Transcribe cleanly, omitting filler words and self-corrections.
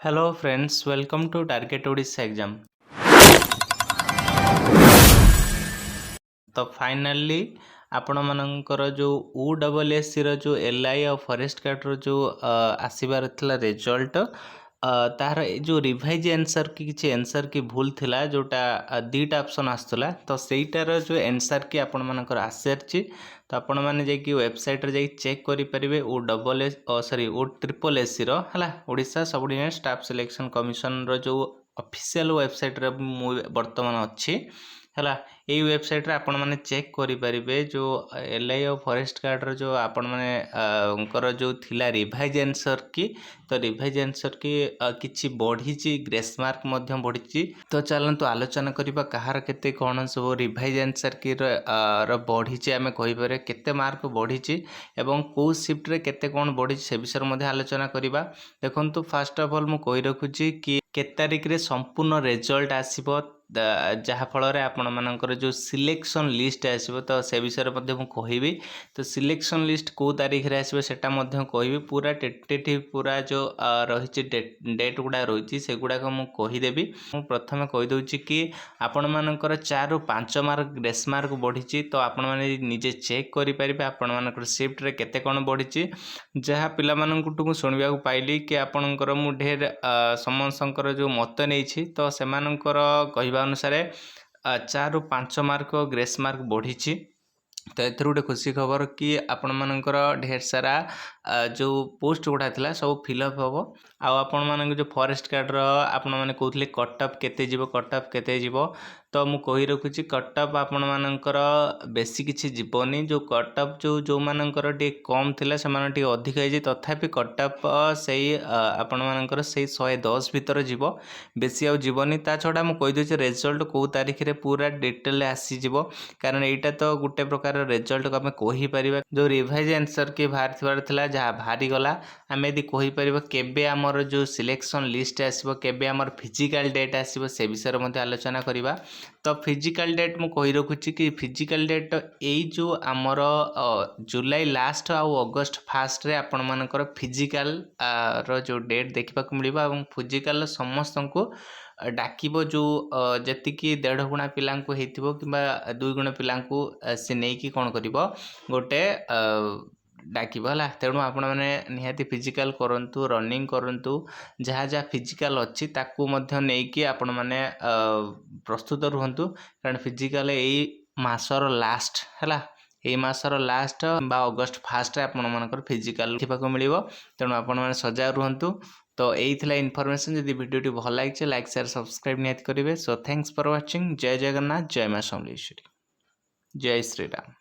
Hello friends, welcome to Target Odisha exam. तो finally आपण मानकर जो USSC रो जो LI और फॉरेस्ट गार्ड रो जो आसीबार थिला रिजल्ट तार जो रिवाइज आंसर की किसी आंसर की भूल थिला जोटा दीटा ऑप्शन आसला तो सेटार जो आंसर की आपण मानकर आसी तो आपण मैंने जाकि वेबसाइट रे जाकि चेक करि परिबे OSSC रो हला Odisha Subordinate Staff Selection Commission रो जो ऑफिशियल वेबसाइट रे मु वर्तमान अछि हला এই वेबसाइट रे आपण माने चेक करि परिबे जो LI और फॉरेस्ट गार्ड रो जो आपण माने अंकर जो थिला रिवाइज आंसर की तो रिवाइज आंसर की किछि बढ़ी ग्रेस मार्क मध्यम बढ़ी तो चलंतु आलोचना करिबा कहार केते कोन सब रिवाइज आंसर की बढ़ी आमे कहि पारे केते मार्क बढ़ी एवं को शिफ्ट रे केते कोन बढ़ी से विषय मध्ये आलोचना करिबा देखंतु फर्स्ट ऑफ ऑल मु कहि रखुची कि केते तारिख रे संपूर्ण रिजल्ट आसीबो जहाँ फल आपण मानकर जो सिलेक्शन लिस्ट आसो तो से विषय में कहबी तो सिलेक्शन लिस्ट कौ तारीख रे आसो सेटा कहबी पूरा टेंटेटिव पूरा जो रही डेट गुड़ा रही से गुड़ाक मुझेदेवी मु प्रथम कहीदे कि आपण मानकर 4 ରୁ 5 मार्क ग्रेस मार्क बढ़ी तो आपण मैंने निजे चेक करेंगे आपण मानकर शिफ्ट रे केते कौन बढ़ी जहाँ पिला मानकु शुणा पाइली कि आपणकर मु ढेर समस्तकर जो मत नहीं तो सेमानकर कहवा अनुसार 4 ରୁ 5 मार्क ग्रेस मार्क बढ़ी तो एथर गोटे खुशी खबर कि आपण मानकर ढेर सारा जो पोस्ट गुड़ा था सब फिलअप हम आपण मान जो फॉरेस्ट गार्ड आपण मैंने कहते कटअप केते जीवो कटअप केते जीवो तो मु कही रखुची कटअप आपण मानकर बेसी किछि जीवनी जो कटअप जो मानकर टे कम थिला से माने टे अधिक है तथापि कटअप से आपण मानकर से 110 भीतर जीवो बेसी आ जीवनी ता छडा मु कहि दोचे रिजल्ट को तारिख रे पूरा डिटेल आसी जीवो कारण एटा तो गुटे प्रकार रिजल्ट को आम कहि परिबा जो रिवाइज आंसर के बाहर थिबार थिला जहा भारी गला आमे यदि कहि परिबा केबे हमर जो सिलेक्शन लिस्ट आसीबो केबे हमर फिजिकल डेट आसीबो से विषय मध्ये आलोचना करिबा तो फिजिकल डेट मु कहि रखुची कि फिजिकल डेट एई जो आमर जुलाई लास्ट आउ अगस्त फास्ट रे आपण मानकर फिजिकल रो जो डेट देखा मिलबा एवं फिजिकल समस्त को डाकिबो जो जतिकी 1.5 गुणा पिला हेतिबो किबा 2 गुणा पिला से नेकी कोन करिवो गोटे डाकिबो हला तेणु आपण माने निहाती फिजिकल करंतु रनिंग करंतु जहाँ जहाँ फिजिकल अच्छी ताकू मध्य नेकी आपण माने प्रस्तुत रुहंतु कारण फिजिकल एई मासर लास्ट हला एई मासर लास्ट बा अगस्त फास्ट आपण मानकर फिजिकल देखा मिलिबो तेणु आपण माने सजा रुहंतु तो यही थिला इनफॉरमेशन जदि वीडियोटी भल लागिছে लाइक शेयर सब्सक्राइब निहाती करेंगे सो थैंक्स फॉर वाचिंग जय जगन्नाथ जय मां समलेश्वरी जय श्री राम।